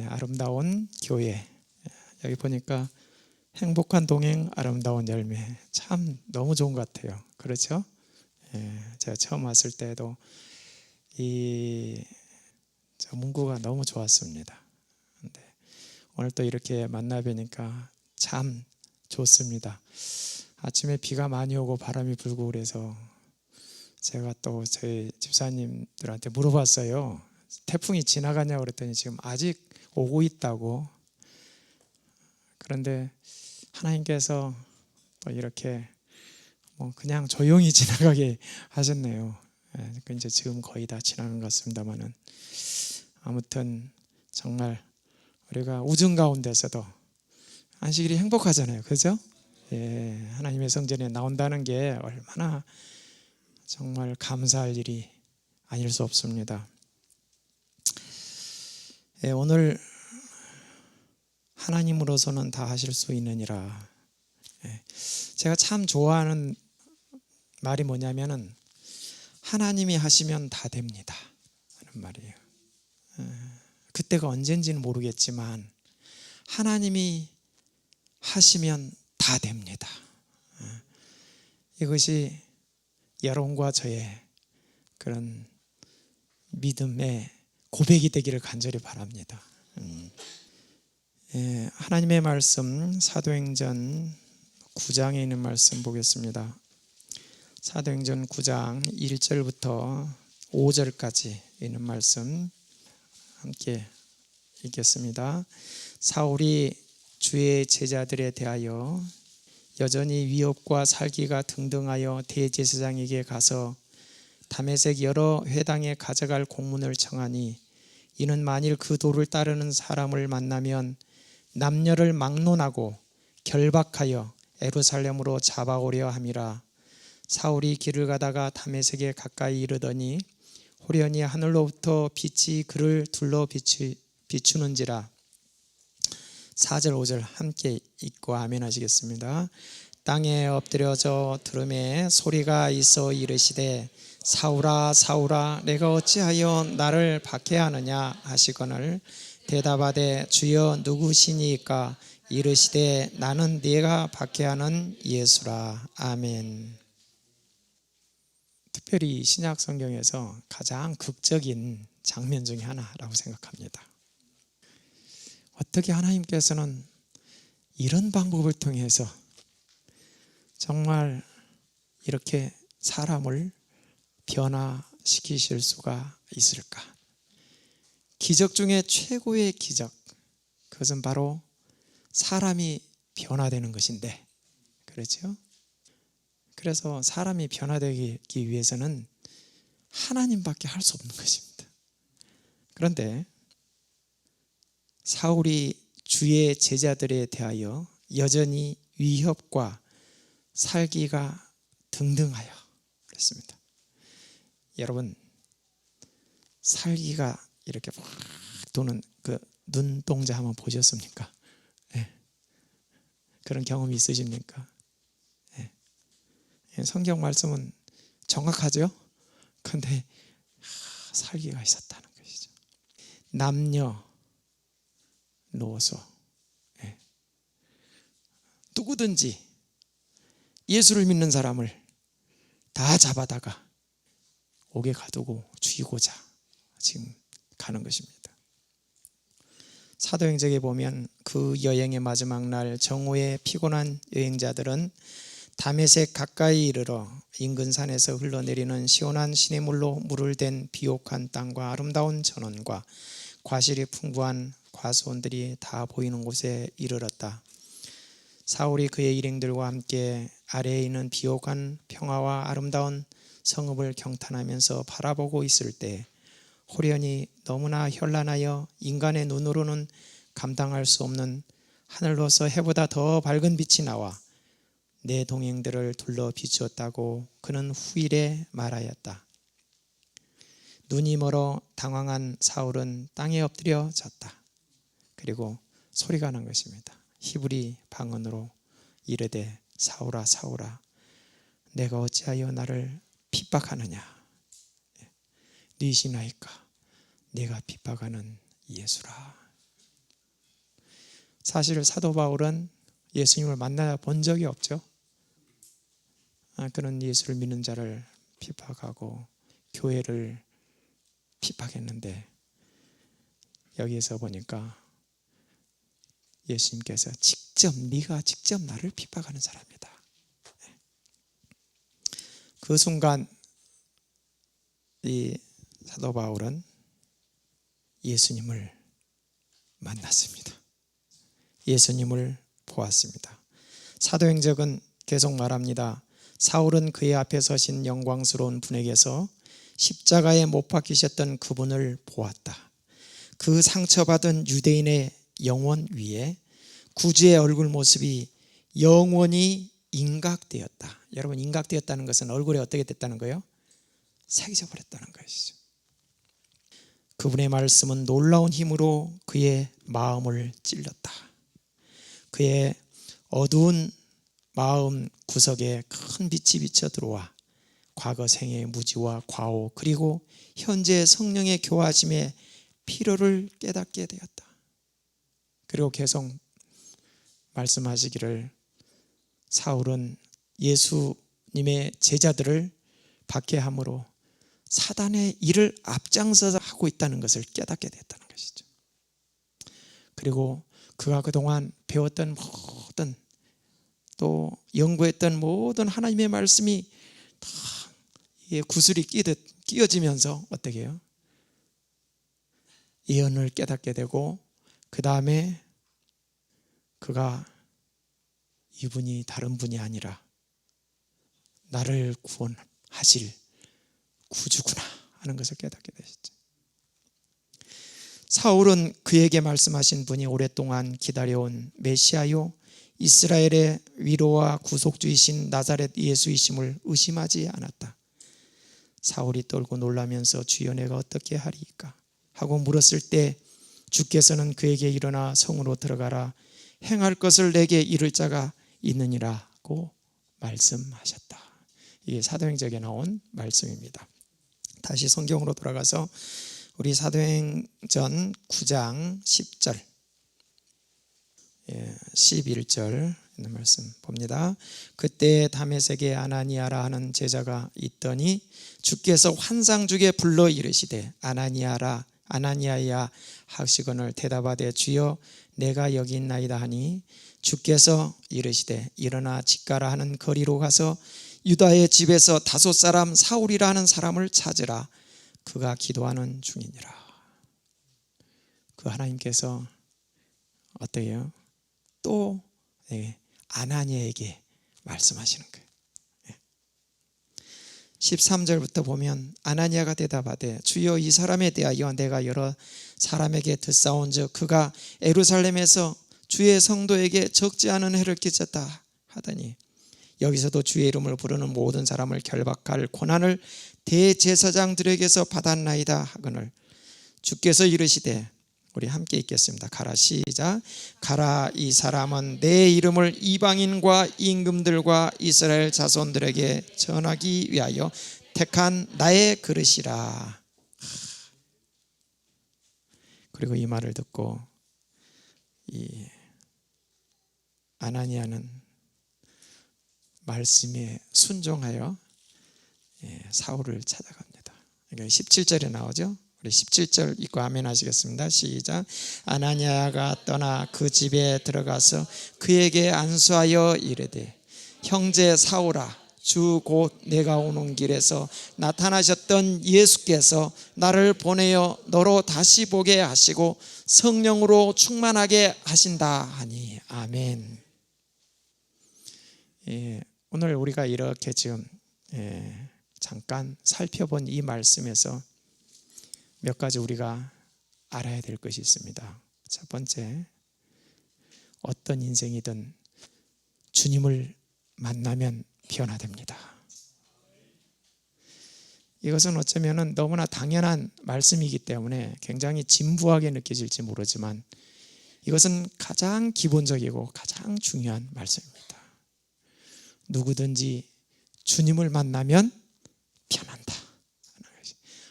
아름다운 교회. 여기 보니까 행복한 동행 아름다운 열매, 참 너무 좋은 것 같아요. 그렇죠? 제가 처음 왔을 때도 저 문구가 너무 좋았습니다. 근데 오늘 또 이렇게 만나 뵈니까 참 좋습니다. 아침에 비가 많이 오고 바람이 불고 그래서 제가 또 저희 집사님들한테 물어봤어요. 태풍이 지나가냐고 그랬더니 지금 아직 오고 있다고. 그런데 하나님께서 또 이렇게 그냥 조용히 지나가게 하셨네요. 이제 지금 거의 다 지나간 것 같습니다만은, 아무튼 정말 우리가 우중 가운데서도 안식일이 행복하잖아요. 그죠? 하나님의 성전에 나온다는 게 얼마나 정말 감사할 일이 아닐 수 없습니다. 오늘 하나님으로서는 다 하실 수 있느니라. 제가 참 좋아하는 말이 뭐냐면은 하나님이 하시면 다 됩니다 하는 말이에요. 그때가 언젠지는 모르겠지만 하나님이 하시면 다 됩니다. 이것이 여러분과 저의 그런 믿음의 고백이 되기를 간절히 바랍니다. 하나님의 말씀 사도행전 9장에 있는 말씀 보겠습니다. 사도행전 9장 1절부터 5절까지 있는 말씀 함께 읽겠습니다. 사울이 주의 제자들에 대하여 여전히 위협과 살기가 등등하여 대제사장에게 가서 다메섹 여러 회당에 가져갈 공문을 청하니, 이는 만일 그 도를 따르는 사람을 만나면 남녀를 막론하고 결박하여 예루살렘으로 잡아오려 함이라. 사울이 길을 가다가 다메섹에 가까이 이르더니 호련히 하늘로부터 빛이 그를 둘러 비추는지라. 4절 5절 함께 읽고 아멘 하시겠습니다. 땅에 엎드려져 들음에 소리가 있어 이르시되 사울아 사울아 내가 어찌하여 나를 박해하느냐 하시거늘 대답하되 주여 누구시니까 이르시되 나는 네가 박해하는 예수라. 아멘. 특별히 신약 성경에서 가장 극적인 장면 중에 하나라고 생각합니다. 어떻게 하나님께서는 이런 방법을 통해서 정말 이렇게 사람을 변화시키실 수가 있을까? 기적 중에 최고의 기적, 그것은 바로 사람이 변화되는 것인데, 그렇죠? 그래서 사람이 변화되기 위해서는 하나님밖에 할 수 없는 것입니다. 그런데 사울이 주의 제자들에 대하여 여전히 위협과 살기가 등등하여 그랬습니다. 여러분, 살기가 이렇게 확 도는 그 눈동자 한번 보셨습니까? 그런 경험이 있으십니까? 성경 말씀은 정확하죠? 그런데 살기가 있었다는 것이죠. 남녀 노소 누구든지 예수를 믿는 사람을 다 잡아다가 옥에 가두고 죽이고자 지금 가는 것입니다. 사도행전에 보면 그 여행의 마지막 날 정오에 피곤한 여행자들은 다메섹 가까이 이르러 인근 산에서 흘러내리는 시원한 시냇물로 물을 댄 비옥한 땅과 아름다운 전원과 과실이 풍부한 과수원들이 다 보이는 곳에 이르렀다. 사울이 그의 일행들과 함께 아래에 있는 비옥한 평화와 아름다운 성읍을 경탄하면서 바라보고 있을 때 호련히 너무나 현란하여 인간의 눈으로는 감당할 수 없는 하늘로서 해보다 더 밝은 빛이 나와 내 동행들을 둘러 비추었다고 그는 후일에 말하였다. 눈이 멀어 당황한 사울은 땅에 엎드려 졌다. 그리고 소리가 난 것입니다. 히브리 방언으로 이르되 사울아 사울아 내가 어찌하여 나를 핍박하느냐. 네시나이까 내가 핍박하는 예수라. 사실 사도 바울은 예수님을 만나본 적이 없죠. 그런 예수를 믿는 자를 핍박하고 교회를 핍박했는데, 여기에서 보니까 예수님께서 네가 직접 나를 핍박하는 사람이다. 그 순간 이 사도 바울은 예수님을 만났습니다. 예수님을 보았습니다. 사도행적은 계속 말합니다. 사울은 그의 앞에 서신 영광스러운 분에게서 십자가에 못 박히셨던 그분을 보았다. 그 상처받은 유대인의 영혼 위에 구주의 얼굴 모습이 영원히 인각되었다. 여러분, 인각되었다는 것은 얼굴에 어떻게 됐다는 거예요? 새겨져 버렸다는 것이죠. 그분의 말씀은 놀라운 힘으로 그의 마음을 찔렀다. 그의 어두운 마음 구석에 큰 빛이 비쳐 들어와 과거 생의 무지와 과오, 그리고 현재의 성령의 교화심에 필요를 깨닫게 되었다. 그리고 계속 말씀하시기를, 사울은 예수님의 제자들을 박해함으로 사단의 일을 앞장서서 하고 있다는 것을 깨닫게 됐다는 것이죠. 그리고 그가 그동안 배웠던 모든, 또 연구했던 모든 하나님의 말씀이 다 구슬이 끼듯 끼어지면서 어떻게 해요? 예언을 깨닫게 되고, 그 다음에 그가 이분이 다른 분이 아니라 나를 구원하실 구주구나 하는 것을 깨닫게 되셨죠. 사울은 그에게 말씀하신 분이 오랫동안 기다려온 메시아요 이스라엘의 위로와 구속주이신 나사렛 예수이심을 의심하지 않았다. 사울이 떨고 놀라면서 주여 내가 어떻게 하리이까 하고 물었을 때 주께서는 그에게 일어나 성으로 들어가라, 행할 것을 내게 이를 자가 있느니라고 말씀하셨다. 이게 사도행전에 나온 말씀입니다. 다시 성경으로 돌아가서 우리 사도행전 9장 10절 11절 있는 말씀 봅니다. 그때 다메섹에 아나니아라 하는 제자가 있더니 주께서 환상 중에 불러 이르시되 아나니아라 아나니아야 하시거늘 대답하되 주여 내가 여기 있나이다 하니 주께서 이르시되 일어나 집가라 하는 거리로 가서 유다의 집에서 다섯 사람 사울이라 하는 사람을 찾으라. 그가 기도하는 중이니라. 그 하나님께서 어떻게 해요? 또 아나니아에게 말씀하시는 거예요. 13절부터 보면 아나니아가 대답하되 주여 이 사람에 대하여 내가 여러 사람에게 듣사온즉 그가 예루살렘에서 주의 성도에게 적지 않은 해를 끼쳤다 하더니 여기서도 주의 이름을 부르는 모든 사람을 결박할 권한을 대제사장들에게서 받았나이다 하거늘 주께서 이르시되, 우리 함께 읽겠습니다. 가라, 시작. 가라, 이 사람은 내 이름을 이방인과 임금들과 이스라엘 자손들에게 전하기 위하여 택한 나의 그릇이라. 그리고 이 말을 듣고 이 아나니아는 말씀에 순종하여 사울을 찾아갑니다. 그러니까 17절에 나오죠. 우리 17절 읽고 아멘 하시겠습니다. 시작. 아나니아가 떠나 그 집에 들어가서 그에게 안수하여 이르되 형제 사울아, 주 곧 내가 오는 길에서 나타나셨던 예수께서 나를 보내어 너로 다시 보게 하시고 성령으로 충만하게 하신다 하니 아멘. 오늘 우리가 이렇게 지금 잠깐 살펴본 이 말씀에서 몇 가지 우리가 알아야 될 것이 있습니다. 첫 번째, 어떤 인생이든 주님을 만나면 변화됩니다. 이것은 어쩌면 너무나 당연한 말씀이기 때문에 굉장히 진부하게 느껴질지 모르지만 이것은 가장 기본적이고 가장 중요한 말씀입니다. 누구든지 주님을 만나면 변한다.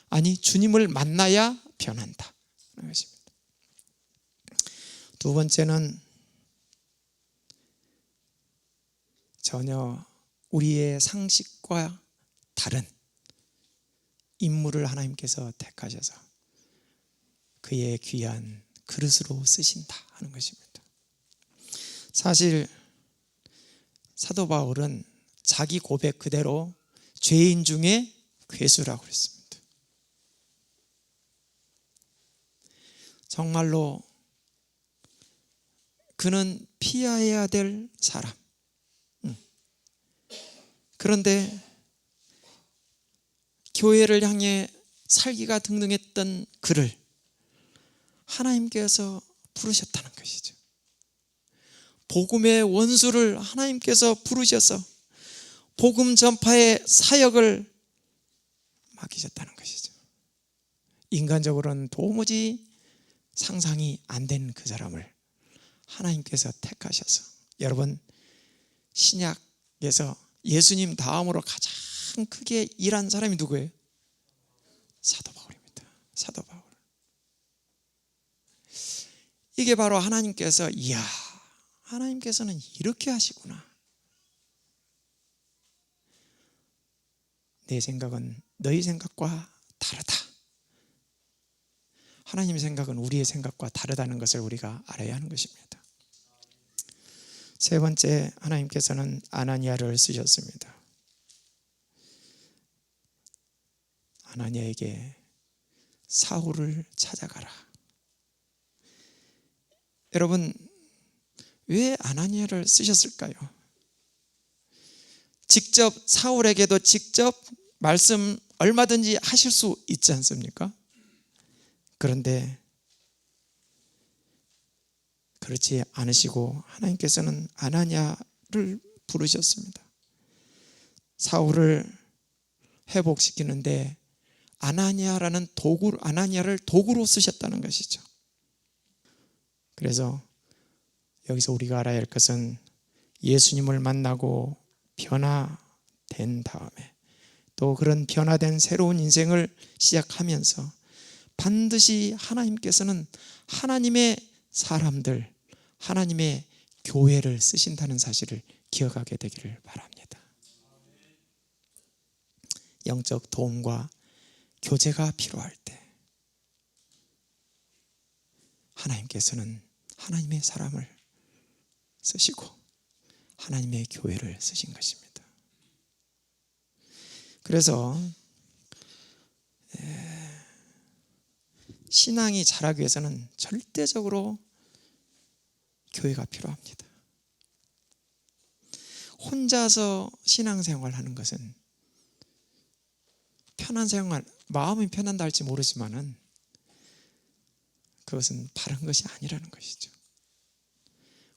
아니, 주님을 만나야 변한다. 두 번째는 전혀 우리의 상식과 다른 인물을 하나님께서 택하셔서 그의 귀한 그릇으로 쓰신다 하는 것입니다. 사실 사도 바울은 자기 고백 그대로 죄인 중에 괴수라고 했습니다. 정말로 그는 피하여야 될 사람. 그런데 교회를 향해 살기가 등등했던 그를 하나님께서 부르셨다는 것이죠. 복음의 원수를 하나님께서 부르셔서 복음 전파의 사역을 맡기셨다는 것이죠. 인간적으로는 도무지 상상이 안 된 그 사람을 하나님께서 택하셔서, 여러분, 신약에서 예수님 다음으로 가장 크게 일한 사람이 누구예요? 사도 바울입니다. 사도 바울. 이게 바로 하나님께서, 이야, 하나님께서는 이렇게 하시구나. 내 생각은 너희 생각과 다르다. 하나님의 생각은 우리의 생각과 다르다는 것을 우리가 알아야 하는 것입니다. 세 번째, 하나님께서는 아나니아를 쓰셨습니다. 아나니아에게 사울을 찾아가라. 여러분, 왜 아나니아를 쓰셨을까요? 직접 사울에게도 직접 말씀 얼마든지 하실 수 있지 않습니까? 그런데 그렇지 않으시고 하나님께서는 아나니아를 부르셨습니다. 사울을 회복시키는데 아나니아라는 아나니아를 도구로 쓰셨다는 것이죠. 그래서 여기서 우리가 알아야 할 것은 예수님을 만나고 변화된 다음에 또 그런 변화된 새로운 인생을 시작하면서 반드시 하나님께서는 하나님의 사람들, 하나님의 교회를 쓰신다는 사실을 기억하게 되기를 바랍니다. 영적 도움과 교제가 필요할 때 하나님께서는 하나님의 사람을 쓰시고 하나님의 교회를 쓰신 것입니다. 그래서 신앙이 자라기 위해서는 절대적으로 교회가 필요합니다. 혼자서 신앙생활 하는 것은 편한 생활, 마음이 편한다 할지 모르지만은 그것은 바른 것이 아니라는 것이죠.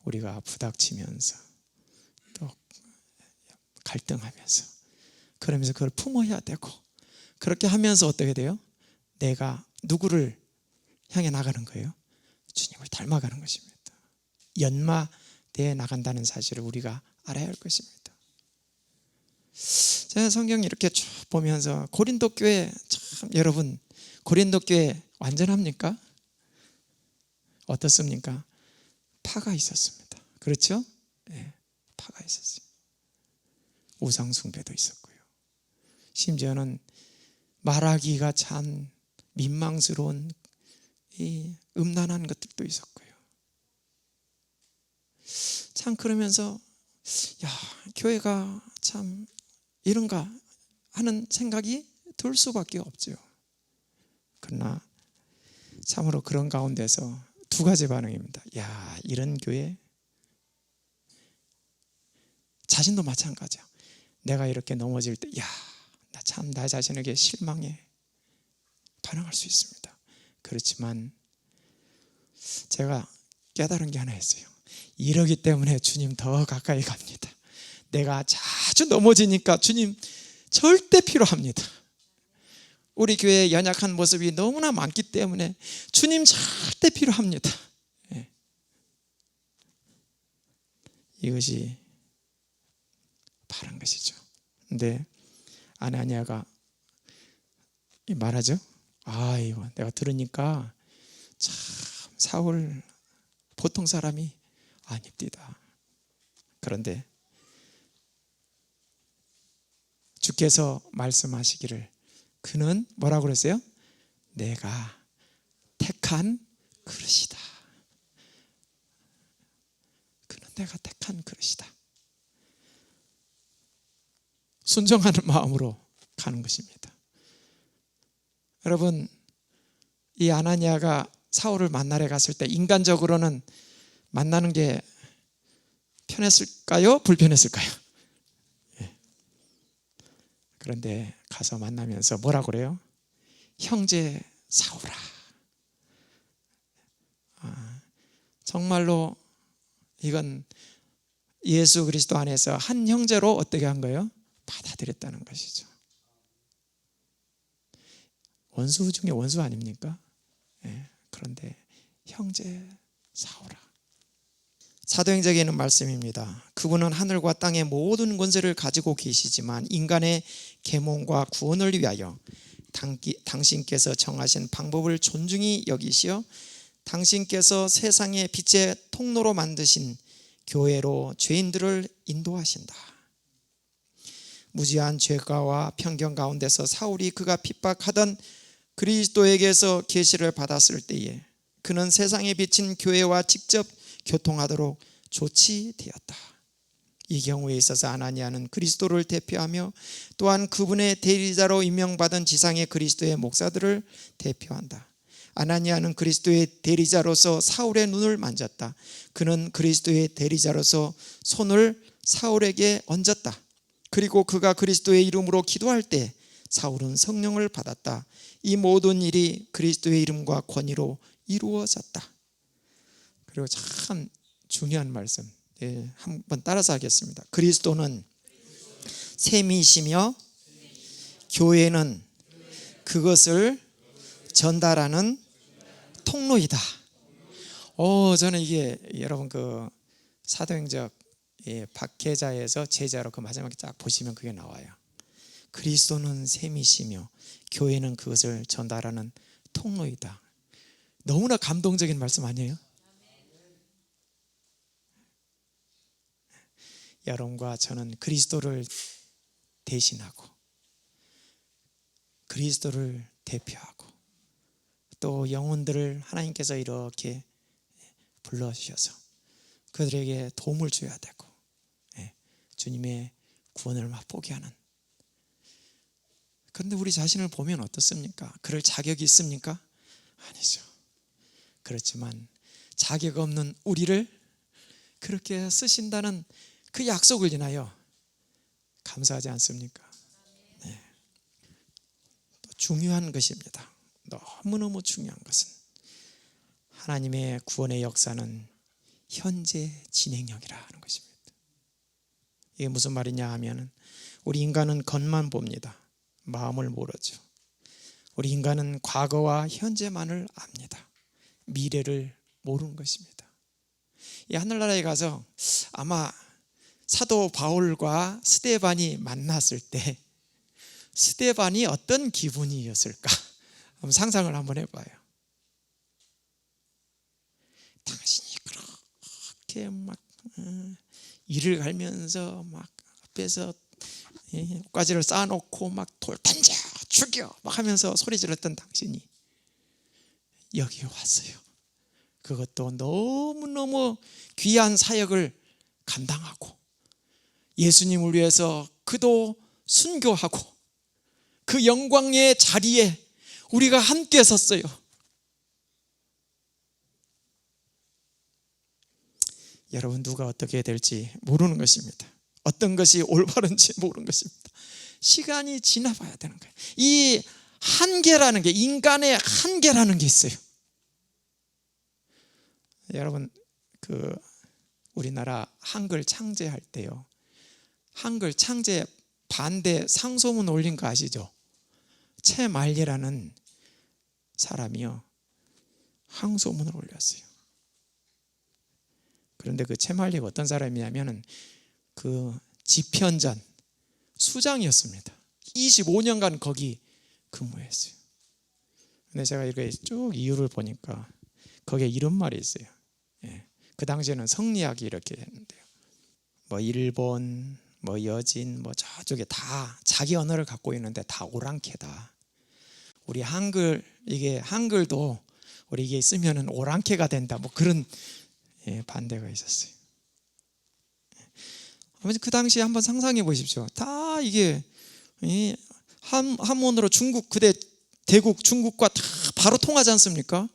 우리가 부닥치면서 또 갈등하면서 그러면서 그걸 품어야 되고, 그렇게 하면서 어떻게 돼요? 내가 누구를 향해 나가는 거예요? 주님을 닮아가는 것입니다. 연마되어 나간다는 사실을 우리가 알아야 할 것입니다. 제가 성경 이렇게 쭉 보면서 고린도 교회, 참 여러분, 고린도 교회 완전합니까? 어떻습니까? 파가 있었습니다. 그렇죠? 네, 파가 있었어요. 우상 숭배도 있었고요. 심지어는 말하기가 참 민망스러운 이 음란한 것들도 있었고요. 참 그러면서 야, 교회가 참 이런가 하는 생각이 들 수밖에 없죠. 그러나 참으로 그런 가운데서 두 가지 반응입니다. 야, 이런 교회, 자신도 마찬가지야. 내가 이렇게 넘어질 때, 야, 나 참 나 자신에게 실망해. 반응할 수 있습니다. 그렇지만 제가 깨달은 게 하나 있어요. 이러기 때문에 주님 더 가까이 갑니다. 내가 자주 넘어지니까 주님 절대 필요합니다. 우리 교회의 연약한 모습이 너무나 많기 때문에 주님 절대 필요합니다. 예. 이것이 바른 것이죠. 근데 아나니아가 말하죠. 이거 내가 들으니까 참 사울 보통 사람이 아닙니다. 그런데 주께서 말씀하시기를 그는 뭐라고 그랬어요? 내가 택한 그릇이다. 그는 내가 택한 그릇이다. 순종하는 마음으로 가는 것입니다. 여러분, 이 아나니아가 사울을 만나러 갔을 때 인간적으로는 만나는 게 편했을까요? 불편했을까요? 예. 그런데 가서 만나면서 뭐라고 그래요? 형제 사울아. 정말로 이건 예수 그리스도 안에서 한 형제로 어떻게 한 거예요? 받아들였다는 것이죠. 원수 중에 원수 아닙니까? 예. 그런데 형제 사울아. 사도행전에 있는 말씀입니다. 그분은 하늘과 땅의 모든 권세를 가지고 계시지만 인간의 계몽과 구원을 위하여 당신께서 정하신 방법을 존중히 여기시어 당신께서 세상의 빛의 통로로 만드신 교회로 죄인들을 인도하신다. 무지한 죄가와 편견 가운데서 사울이 그가 핍박하던 그리스도에게서 계시를 받았을 때에 그는 세상에 비친 교회와 직접 교통하도록 조치되었다. 이 경우에 있어서 아나니아는 그리스도를 대표하며 또한 그분의 대리자로 임명받은 지상의 그리스도의 목사들을 대표한다. 아나니아는 그리스도의 대리자로서 사울의 눈을 만졌다. 그는 그리스도의 대리자로서 손을 사울에게 얹었다. 그리고 그가 그리스도의 이름으로 기도할 때 사울은 성령을 받았다. 이 모든 일이 그리스도의 이름과 권위로 이루어졌다. 그리고 참 중요한 말씀, 한번 따라서 하겠습니다. 그리스도는 셈이시며 교회는 그것을 전달하는 통로이다. 저는 이게 여러분 그 사도행전 박해자에서 제자로 그 마지막에 딱 보시면 그게 나와요. 그리스도는 셈이시며 교회는 그것을 전달하는 통로이다. 너무나 감동적인 말씀 아니에요? 여러분과 저는 그리스도를 대신하고 그리스도를 대표하고 또 영혼들을 하나님께서 이렇게 불러주셔서 그들에게 도움을 줘야 되고 주님의 구원을 맛보게 하는. 그런데 우리 자신을 보면 어떻습니까? 그럴 자격이 있습니까? 아니죠. 그렇지만 자격 없는 우리를 그렇게 쓰신다는 그 약속을 인하여 감사하지 않습니까? 네. 또 중요한 것입니다. 너무너무 중요한 것은 하나님의 구원의 역사는 현재 진행형이라 하는 것입니다. 이게 무슨 말이냐 하면 우리 인간은 겉만 봅니다. 마음을 모르죠. 우리 인간은 과거와 현재만을 압니다. 미래를 모르는 것입니다. 이 하늘나라에 가서 아마 사도 바울과 스데반이 만났을 때 스데반이 어떤 기분이었을까? 한번 상상을 한번 해봐요. 당신이 그렇게 막 이를 갈면서 막 앞에서 꽃가지를 쌓아놓고 막 돌 던져 죽여 막 하면서 소리 질렀던 당신이 여기 왔어요. 그것도 너무너무 귀한 사역을 감당하고 예수님을 위해서 그도 순교하고 그 영광의 자리에 우리가 함께 섰어요. 여러분, 누가 어떻게 될지 모르는 것입니다. 어떤 것이 올바른지 모르는 것입니다. 시간이 지나봐야 되는 거예요. 이 한계라는 게, 인간의 한계라는 게 있어요. 여러분, 우리나라 한글 창제할 때요, 한글 창제 반대 상소문 올린 거 아시죠? 최말리라는 사람이요, 항소문을 올렸어요. 그런데 그 최말리가 어떤 사람이냐면은 그 집현전 수장이었습니다. 25년간 거기 근무했어요. 근데 제가 이렇게 쭉 이유를 보니까 거기에 이런 말이 있어요. 그 당시에는 성리학이 이렇게 했는데요. 뭐 일본, 뭐 여진, 뭐 저쪽에 다 자기 언어를 갖고 있는데 다 오랑캐다. 우리 한글, 이게 한글도 우리 이게 쓰면은 오랑캐가 된다. 뭐 그런 반대가 있었어요. 그 당시에 한번 상상해 보십시오. 다 이게 한문으로 중국 그대 대국 중국과 다 바로 통하지 않습니까?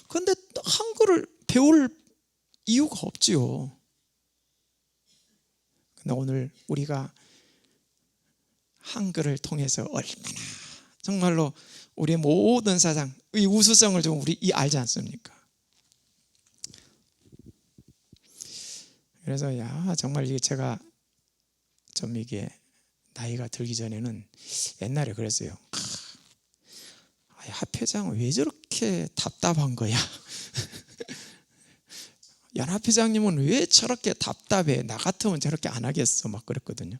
그런데 한글을 배울 이유가 없지요. 근데 오늘 우리가 한글을 통해서 얼마나 정말로 우리의 모든 사상의 우수성을 좀 우리 알지 않습니까? 그래서 정말 이게 제가 좀 이게 나이가 들기 전에는 옛날에 그랬어요. 합회장 왜 저렇게 답답한 거야? 연합회장님은 왜 저렇게 답답해? 나 같으면 저렇게 안 하겠어. 막 그랬거든요.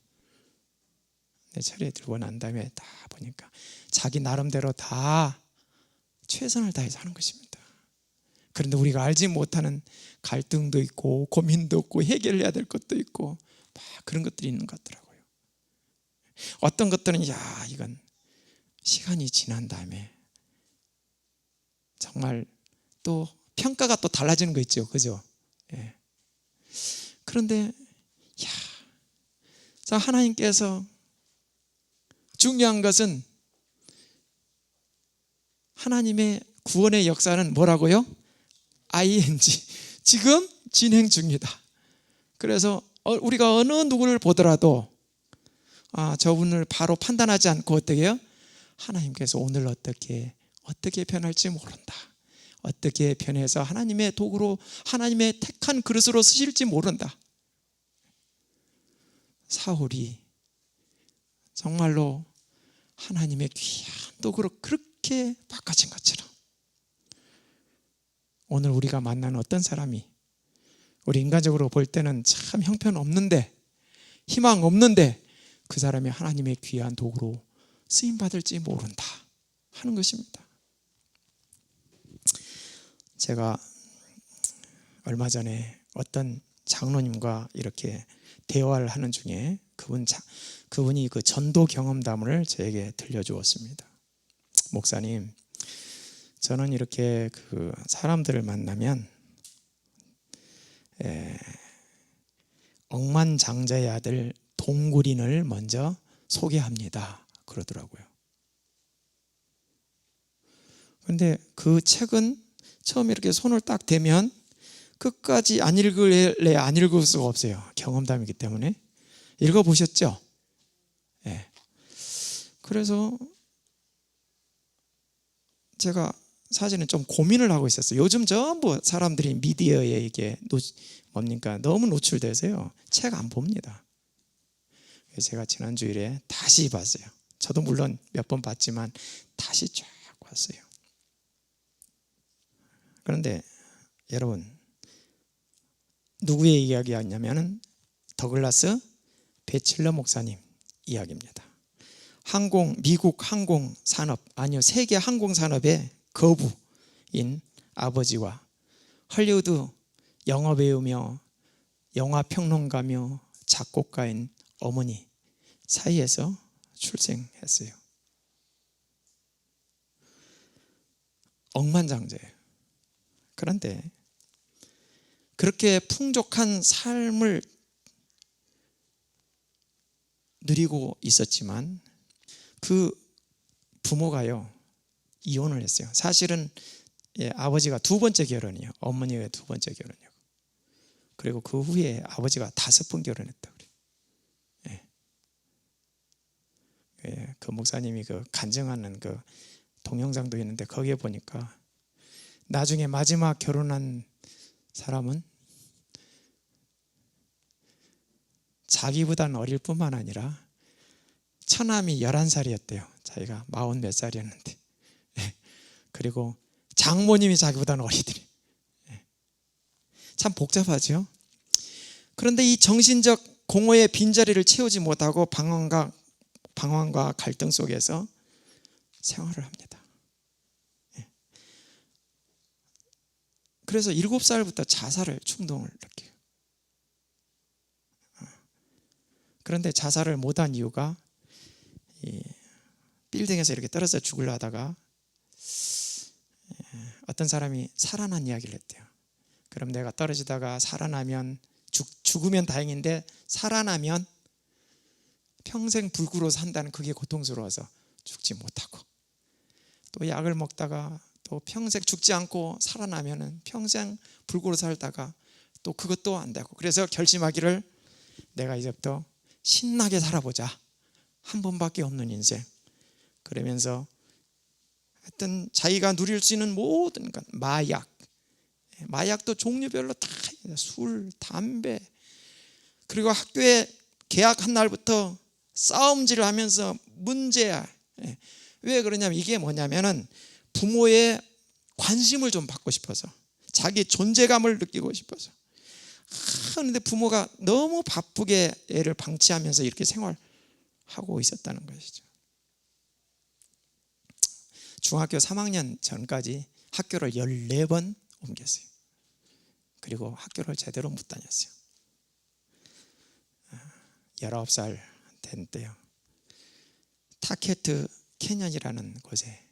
내 차례 들고 난 다음에 다 보니까 자기 나름대로 다 최선을 다해서 하는 것입니다. 그런데 우리가 알지 못하는 갈등도 있고 고민도 있고 해결해야 될 것도 있고 막 그런 것들이 있는 것 같더라고요. 어떤 것들은 이건 시간이 지난 다음에 정말 또 평가가 또 달라지는 거 있죠. 그죠? 예. 그런데 자, 하나님께서 중요한 것은 하나님의 구원의 역사는 뭐라고요? ing, 지금 진행 중이다. 그래서 우리가 어느 누구를 보더라도 저분을 바로 판단하지 않고 어떻게 해요? 하나님께서 오늘 어떻게 변할지 모른다. 어떻게 변해서 하나님의 도구로 하나님의 택한 그릇으로 쓰실지 모른다. 사울이 정말로 하나님의 귀한 도구로 그렇게 바꿔진 것처럼 오늘 우리가 만나는 어떤 사람이 우리 인간적으로 볼 때는 참 형편없는데 희망 없는데 그 사람이 하나님의 귀한 도구로 쓰임받을지 모른다 하는 것입니다. 제가 얼마 전에 어떤 장로님과 이렇게 대화를 하는 중에 그분이 그 전도 경험담을 저에게 들려주었습니다. 목사님, 저는 이렇게 그 사람들을 만나면 억만장자의 아들 동굴인을 먼저 소개합니다. 그러더라고요. 그런데 그 책은 처음 이렇게 손을 딱 대면 끝까지 안 읽을래 안 읽을 수가 없어요. 경험담이기 때문에. 읽어보셨죠? 네. 그래서 제가 사실은 좀 고민을 하고 있었어요. 요즘 전부 사람들이 미디어에 이게 너무 노출돼서요. 책 안 봅니다. 그래서 제가 지난 주일에 다시 봤어요. 저도 물론 몇 번 봤지만 다시 쫙 봤어요. 그런데 여러분, 누구의 이야기였냐면 더글라스 배칠러 목사님 이야기입니다. 미국 항공산업, 세계 항공산업의 거부인 아버지와 헐리우드 영화배우며 영화평론가며 작곡가인 어머니 사이에서 출생했어요. 억만장자예요. 그런데 그렇게 풍족한 삶을 누리고 있었지만 그 부모가요 이혼을 했어요. 사실은 아버지가 두 번째 결혼이에요. 어머니가 두 번째 결혼이고, 그리고 그 후에 아버지가 5번 결혼했다 그래요. 그 목사님이 그 간증하는 그 동영상도 있는데 거기에 보니까 나중에 마지막 결혼한 사람은 자기보다는 어릴 뿐만 아니라 처남이 11살이었대요. 자기가 40 몇 살이었는데. 그리고 장모님이 자기보다는 어리더래. 참 복잡하죠. 그런데 이 정신적 공허의 빈자리를 채우지 못하고 방황과 갈등 속에서 생활을 합니다. 그래서 7살부터 자살을 충동을 느껴요. 그런데 자살을 못한 이유가 이 빌딩에서 이렇게 떨어져 죽으려 하다가 어떤 사람이 살아난 이야기를 했대요. 그럼 내가 떨어지다가 살아나면 죽으면 다행인데 살아나면 평생 불구로 산다는, 그게 고통스러워서 죽지 못하고, 또 약을 먹다가 또 평생 죽지 않고 살아나면 평생 불구로 살다가 또 그것도 안 되고, 그래서 결심하기를 내가 이제부터 신나게 살아보자, 한 번밖에 없는 인생. 그러면서 하여튼 자기가 누릴 수 있는 모든 것, 마약도 종류별로 다, 술, 담배, 그리고 학교에 개학한 날부터 싸움질을 하면서 문제야. 왜 그러냐면, 이게 뭐냐면은 부모의 관심을 좀 받고 싶어서, 자기 존재감을 느끼고 싶어서. 그런데 부모가 너무 바쁘게 애를 방치하면서 이렇게 생활하고 있었다는 것이죠. 중학교 3학년 전까지 학교를 14번 옮겼어요. 그리고 학교를 제대로 못 다녔어요. 19살 된 때요, 타케트 캐년이라는 곳에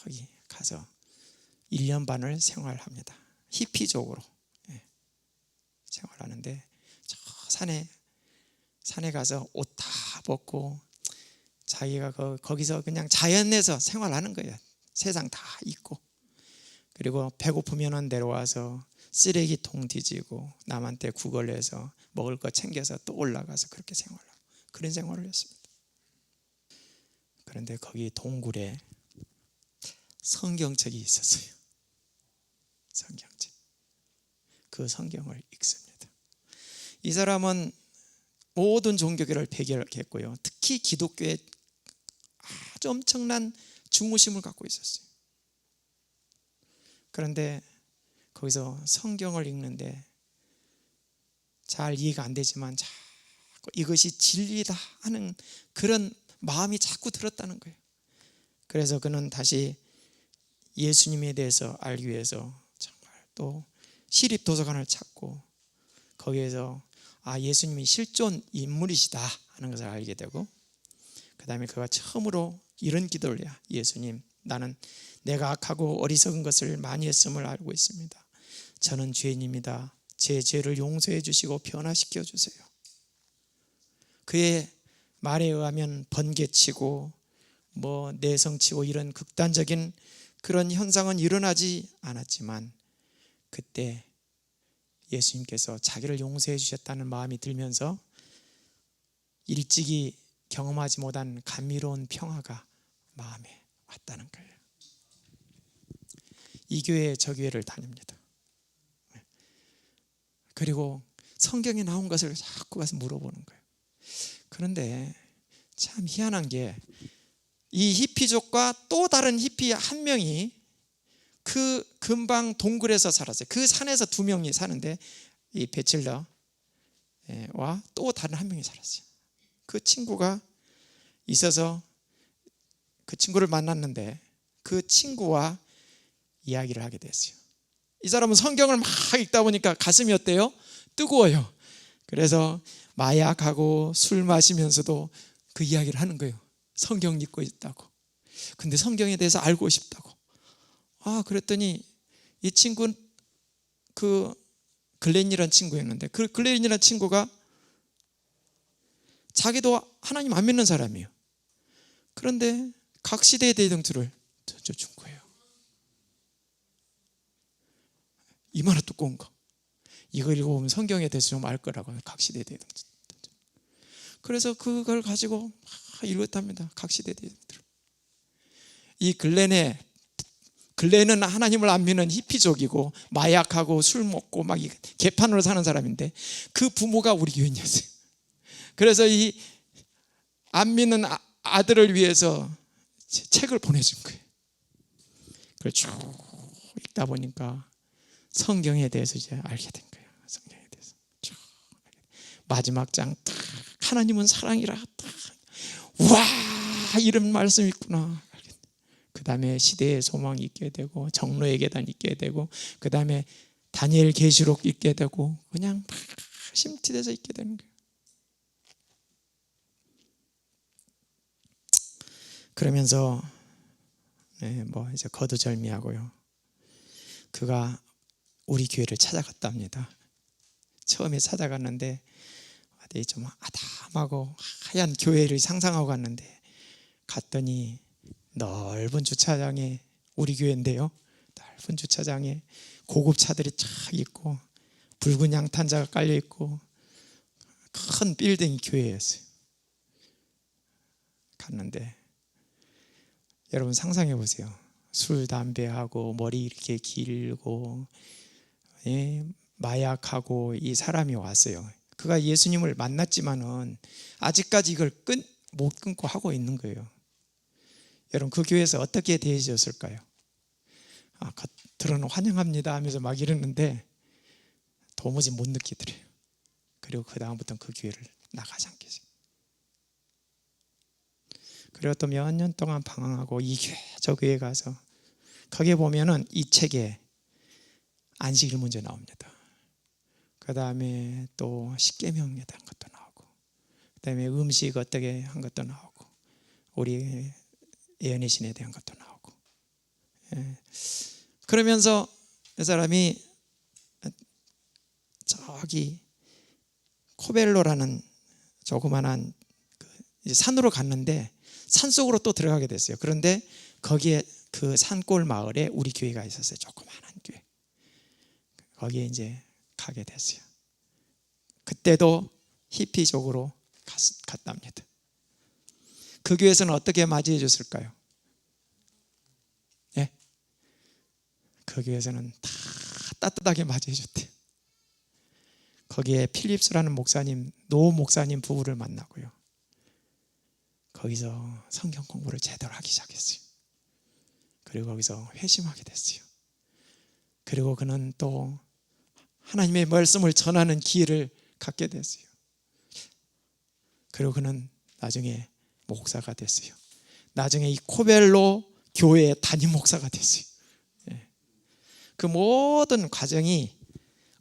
저기 가서 1년 반을 생활합니다. 히피족으로 생활하는데, 저 산에 가서 옷 다 벗고 자기가 거기서 그냥 자연에서 생활하는 거예요. 세상 다 잊고. 그리고 배고프면 내려와서 쓰레기통 뒤지고 남한테 구걸해서 먹을 거 챙겨서 또 올라가서 그렇게 생활하고, 그런 생활을 했습니다. 그런데 거기 동굴에 성경책이 있었어요. 성경책. 그 성경을 읽습니다. 이 사람은 모든 종교계를 배격했고요, 특히 기독교에 아주 엄청난 중후심을 갖고 있었어요. 그런데 거기서 성경을 읽는데 잘 이해가 안 되지만 자꾸 이것이 진리다 하는 그런 마음이 자꾸 들었다는 거예요. 그래서 그는 다시 예수님에 대해서 알기 위해서 정말 또 시립도서관을 찾고, 거기에서 예수님이 실존 인물이시다 하는 것을 알게 되고, 그 다음에 그가 처음으로 이런 기도를 해요. 예수님, 나는 내가 악하고 어리석은 것을 많이 했음을 알고 있습니다. 저는 죄인입니다. 제 죄를 용서해 주시고 변화시켜 주세요. 그의 말에 의하면 번개치고 내성치고 이런 극단적인 그런 현상은 일어나지 않았지만, 그때 예수님께서 자기를 용서해 주셨다는 마음이 들면서 일찍이 경험하지 못한 감미로운 평화가 마음에 왔다는 거예요. 이 교회 저 교회를 다닙니다. 그리고 성경에 나온 것을 자꾸 가서 물어보는 거예요. 그런데 참 희한한 게, 이 히피족과 또 다른 히피 한 명이 그 근방 동굴에서 살았어요. 그 산에서 2명이 사는데, 이 베칠러와 또 다른 한 명이 살았어요. 그 친구가 있어서 그 친구를 만났는데, 그 친구와 이야기를 하게 됐어요. 이 사람은 성경을 막 읽다 보니까 가슴이 어때요? 뜨거워요. 그래서 마약하고 술 마시면서도 그 이야기를 하는 거예요. 성경 읽고 있다고. 근데 성경에 대해서 알고 싶다고. 그랬더니 이 친구는 그 글렌이라는 친구였는데, 그 글렌이라는 친구가 자기도 하나님 안 믿는 사람이에요. 그런데 각 시대의 대동투를 던져준 거예요. 이만한 두꺼운 거. 이거 읽어보면 성경에 대해서 좀 알 거라고. 각 시대의 대동투. 그래서 그걸 가지고 읽었답니다. 각 시대의 대동투를. 이 글렌은 하나님을 안 믿는 히피족이고 마약하고 술 먹고 막 개판으로 사는 사람인데, 그 부모가 우리 교인이었어요. 그래서 이 안 믿는 아들을 위해서 책을 보내준 거예요. 그걸 쭉 읽다 보니까 성경에 대해서 이제 알게 된 거예요. 성경에 대해서 쭉 마지막 장 딱 하나님은 사랑이라 딱, 와, 이런 말씀이 있구나. 그 다음에 시대의 소망이 있게 되고, 정로의 계단 있게 되고, 그 다음에 다니엘 계시록 있게 되고, 그냥 막 심취돼서 있게 되는 거예요. 그러면서 뭐 이제 거두절미하고요. 그가 우리 교회를 찾아갔답니다. 처음에 찾아갔는데 어디 좀 아담하고 하얀 교회를 상상하고 갔는데 갔더니 넓은 주차장에, 우리 교회인데요, 넓은 주차장에 고급 차들이 쫙 있고 붉은 양탄자가 깔려 있고 큰 빌딩 교회였어요. 갔는데 여러분 상상해 보세요. 술, 담배하고 머리 이렇게 길고 마약하고 이 사람이 왔어요. 그가 예수님을 만났지만은 아직까지 이걸 못 끊고 하고 있는 거예요. 여러분 그 교회에서 어떻게 대해주셨을까요? 겉으로는 환영합니다 하면서 막 이러는데 도무지 못 느끼더래요. 그리고 그 다음부터는 그 교회를 나가지 않겠어요. 그리고 또 몇 년 동안 방황하고 이 교회 저 교회 가서 거기에 보면은 이 책에 안식일 문제 나옵니다. 그 다음에 또 십계명에 대한 것도 나오고, 그 다음에 음식 어떻게 한 것도 나오고, 우리 예언의 신에 대한 것도 나오고. 그러면서 이 사람이 저기 코벨로라는 조그만한 이제 산으로 갔는데 산속으로 또 들어가게 됐어요. 그런데 거기에 그 산골 마을에 우리 교회가 있었어요. 조그만한 교회. 거기에 이제 가게 됐어요. 그때도 히피족으로 갔답니다. 그 교회에서는 어떻게 맞이해 줬을까요? 예? 그 교회에서는 다 따뜻하게 맞이해 줬대요. 거기에 필립스라는 목사님, 노 목사님 부부를 만나고요. 거기서 성경 공부를 제대로 하기 시작했어요. 그리고 거기서 회심하게 됐어요. 그리고 그는 또 하나님의 말씀을 전하는 기회를 갖게 됐어요. 그리고 그는 나중에 목사가 됐어요. 나중에 이 코벨로 교회의 담임 목사가 됐어요. 그 모든 과정이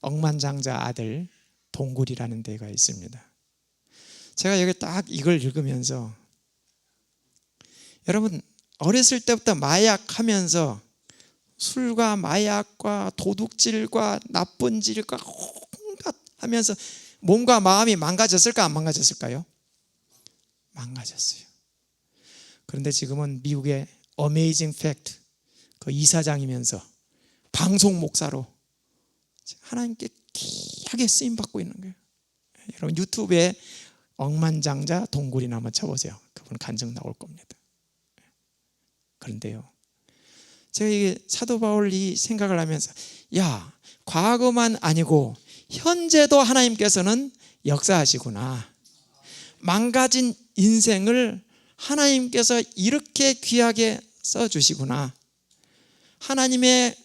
억만장자 아들 동굴이라는 데가 있습니다. 제가 여기 딱 이걸 읽으면서 여러분 어렸을 때부터 마약하면서 술과 마약과 도둑질과 나쁜 질과 온갖 하면서 몸과 마음이 망가졌을까 안 망가졌을까요? 망가졌어요. 그런데 지금은 미국의 어메이징 팩트 그 이사장이면서 방송 목사로 하나님께 귀하게 쓰임받고 있는 거예요. 여러분 유튜브에 억만장자 동굴이나 한번 쳐보세요. 그분 간증 나올 겁니다. 그런데요, 제가 이게 사도 바울이 생각을 하면서 과거만 아니고 현재도 하나님께서는 역사하시구나. 망가진 인생을 하나님께서 이렇게 귀하게 써주시구나. 하나님의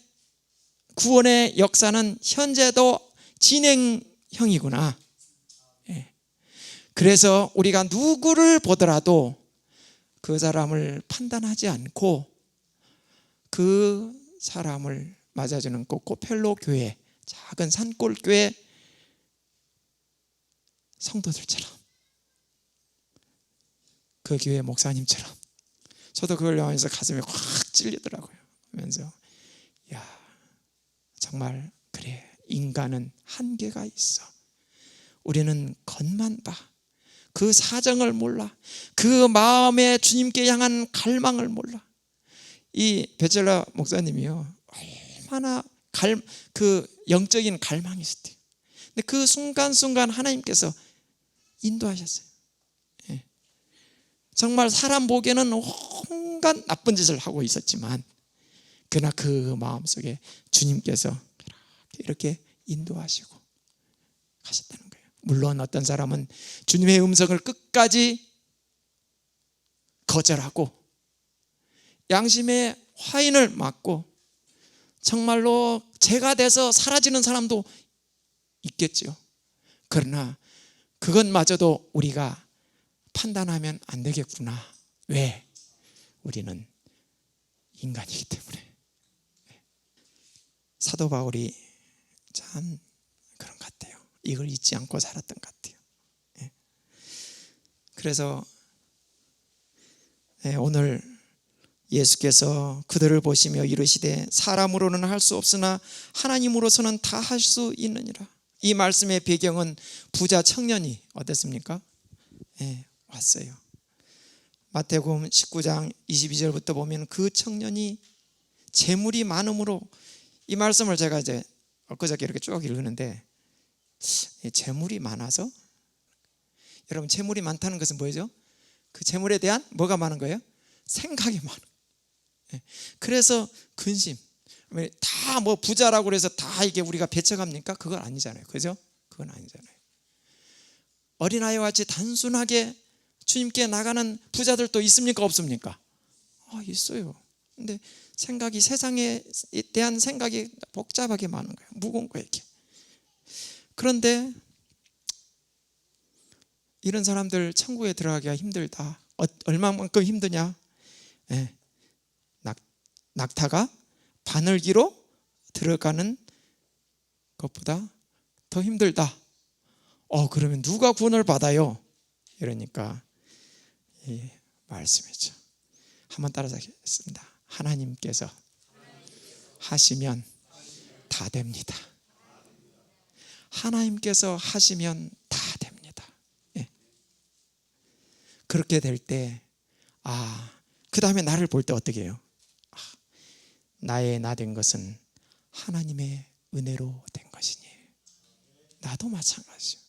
구원의 역사는 현재도 진행형이구나. 그래서 우리가 누구를 보더라도 그 사람을 판단하지 않고 그 사람을 맞아주는 코펠로 교회, 작은 산골 교회 성도들처럼, 그 교회 목사님처럼, 저도 그걸 보면서 가슴이 확 찔리더라고요. 하면서 정말 그래, 인간은 한계가 있어. 우리는 겉만 봐. 그 사정을 몰라. 그 마음에 주님께 향한 갈망을 몰라. 이 베첼라 목사님이요, 얼마나 그 영적인 갈망이 있었대요. 근데 그 순간순간 하나님께서 인도하셨어요. 정말 사람 보기에는 온갖 나쁜 짓을 하고 있었지만 그러나 그 마음속에 주님께서 이렇게 인도하시고 가셨다는 거예요. 물론 어떤 사람은 주님의 음성을 끝까지 거절하고 양심의 화인을 맞고 정말로 죄가 돼서 사라지는 사람도 있겠죠. 그러나 그것마저도 우리가 판단하면 안 되겠구나. 왜? 우리는 인간이기 때문에. 사도 바울이 참 그런 것 같아요. 이걸 잊지 않고 살았던 것 같아요. 그래서 오늘 예수께서 그들을 보시며 이르시되 사람으로는 할 수 없으나 하나님으로서는 다 할 수 있느니라. 이 말씀의 배경은 부자 청년이 어땠습니까? 왔어요. 마태복음 19장 22절부터 보면 그 청년이 재물이 많음으로, 이 말씀을 제가 이제 엊그저께 이렇게 쭉 읽었는데, 재물이 많아서, 여러분 재물이 많다는 것은 뭐죠? 그 재물에 대한 뭐가 많은 거예요? 생각이 많은 거예요. 그래서 근심, 다 뭐 부자라고 해서 다 이게 우리가 배척합니까? 그건 아니잖아요. 그죠? 그건 아니잖아요. 어린아이와 같이 단순하게 주님께 나가는 부자들도 있습니까? 없습니까? 있어요. 근데 생각이, 세상에 대한 생각이 복잡하게 많은 거예요. 무거운 거예요, 이렇게. 그런데 이런 사람들 천국에 들어가기가 힘들다. 얼마만큼 힘드냐? 낙타가 바늘기로 들어가는 것보다 더 힘들다. 그러면 누가 구원을 받아요? 이러니까 이 말씀이죠. 한번 따라서 하겠습니다. 하나님께서 하시면 다 됩니다. 하나님께서 하시면 다 됩니다. 그렇게 될 때, 그 다음에 나를 볼 때 어떻게 해요? 나의 나 된 것은 하나님의 은혜로 된 것이니. 나도 마찬가지죠.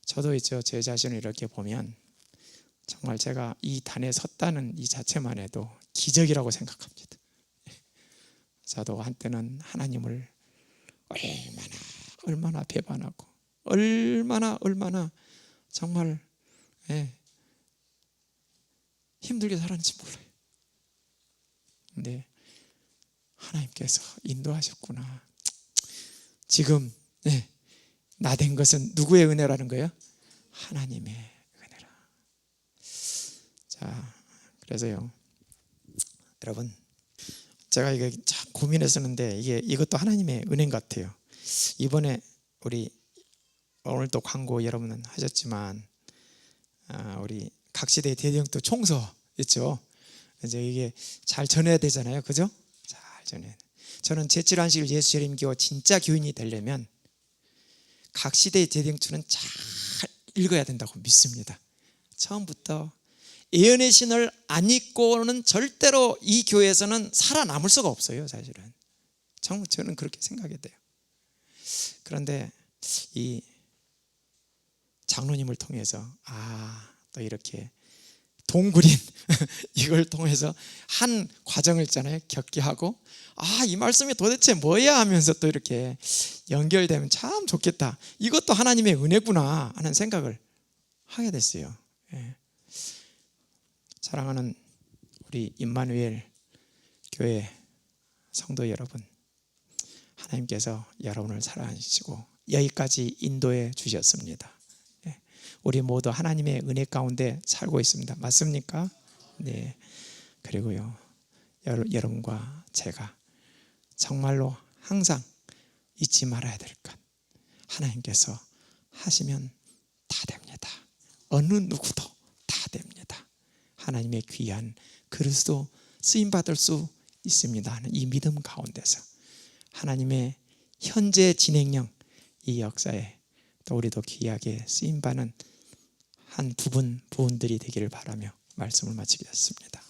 저도 있죠. 제 자신을 이렇게 보면 정말 제가 이 단에 섰다는 이 자체만 해도 기적이라고 생각합니다. 저도 한때는 하나님을 얼마나 배반하고 얼마나 정말 힘들게 살았는지 몰라요. 근데 하나님께서 인도하셨구나. 지금 나 된 것은 누구의 은혜라는 거예요? 하나님의 은혜라. 자, 그래서요, 여러분, 제가 이게 참 고민했었는데 이것도 하나님의 은혜인 것 같아요. 이번에 우리 오늘도 광고 여러분은 하셨지만, 우리 각시대 대정도 총서 있죠. 이제 이게 잘 전해야 되잖아요, 그죠? 잘 전해. 저는 제7안식일 예수재림교 진짜 교인이 되려면 각시대 대정투는 잘 읽어야 된다고 믿습니다. 처음부터 예언의 신을 안 읽고는 절대로 이 교회에서는 살아남을 수가 없어요, 사실은. 정말 저는 그렇게 생각이 돼요. 그런데 이 장로님을 통해서 또 이렇게 동굴인 이걸 통해서 한 과정을 있잖아요, 겪게 하고, 이 말씀이 도대체 뭐야 하면서 또 이렇게 연결되면 참 좋겠다. 이것도 하나님의 은혜구나 하는 생각을 하게 됐어요. 사랑하는 우리 임마누엘 교회 성도 여러분, 하나님께서 여러분을 사랑하시고 여기까지 인도해 주셨습니다. 우리 모두 하나님의 은혜 가운데 살고 있습니다. 맞습니까? 네. 그리고요, 여러분과 제가 정말로 항상 잊지 말아야 될 것, 하나님께서 하시면 다 됩니다. 어느 누구도 다 됩니다. 하나님의 귀한 그리스도 쓰임받을 수 있습니다 하는 이 믿음 가운데서 하나님의 현재 진행형 이 역사에 또 우리도 귀하게 쓰임받는 한 두 분 부원들이 되기를 바라며 말씀을 마치겠습니다.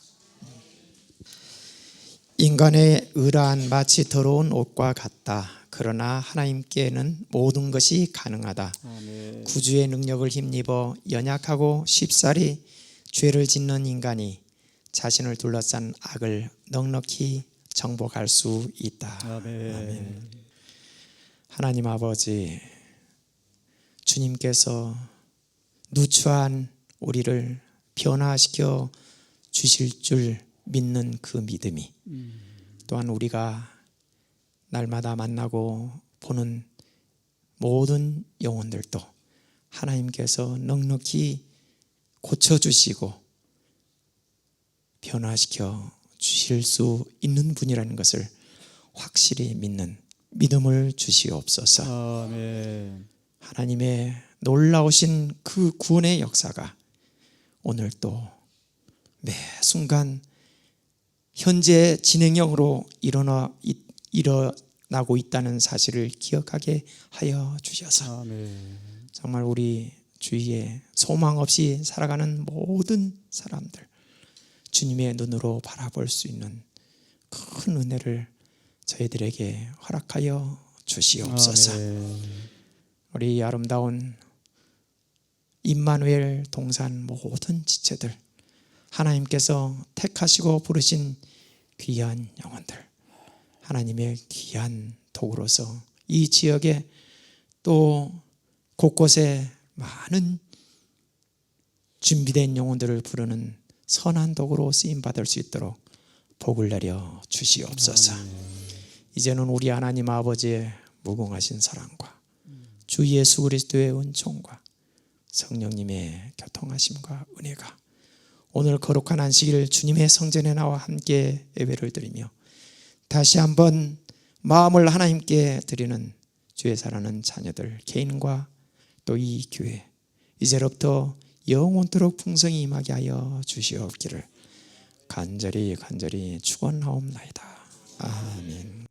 인간의 의란 마치 더러운 옷과 같다. 그러나 하나님께는 모든 것이 가능하다. 아멘. 구주의 능력을 힘입어 연약하고 쉽사리 죄를 짓는 인간이 자신을 둘러싼 악을 넉넉히 정복할 수 있다. 아멘. 아멘. 하나님 아버지, 주님께서 누추한 우리를 변화시켜 주실 줄 믿는 그 믿음이 또한 우리가 날마다 만나고 보는 모든 영혼들도 하나님께서 넉넉히 고쳐주시고 변화시켜 주실 수 있는 분이라는 것을 확실히 믿는 믿음을 주시옵소서. 아멘. 하나님의 놀라우신 그 구원의 역사가 오늘 또 매 순간 현재 진행형으로 일어나고 있다는 사실을 기억하게 하여 주셔서 아멘. 정말 우리 주위에 소망 없이 살아가는 모든 사람들 주님의 눈으로 바라볼 수 있는 큰 은혜를 저희들에게 허락하여 주시옵소서. 아멘. 우리 아름다운 임마누엘 동산 모든 지체들 하나님께서 택하시고 부르신 귀한 영혼들 하나님의 귀한 도구로서 이 지역에 또 곳곳에 많은 준비된 영혼들을 부르는 선한 도구로 쓰임받을 수 있도록 복을 내려 주시옵소서. 이제는 우리 하나님 아버지의 무궁하신 사랑과 주 예수 그리스도의 은총과 성령님의 교통하심과 은혜가 오늘 거룩한 안식일 주님의 성전에 나와 함께 예배를 드리며 다시 한번 마음을 하나님께 드리는 주의 사랑하는 자녀들 개인과 또 이 교회 이제로부터 영원토록 풍성히 임하게 하여 주시옵기를 간절히 축원하옵나이다. 아멘.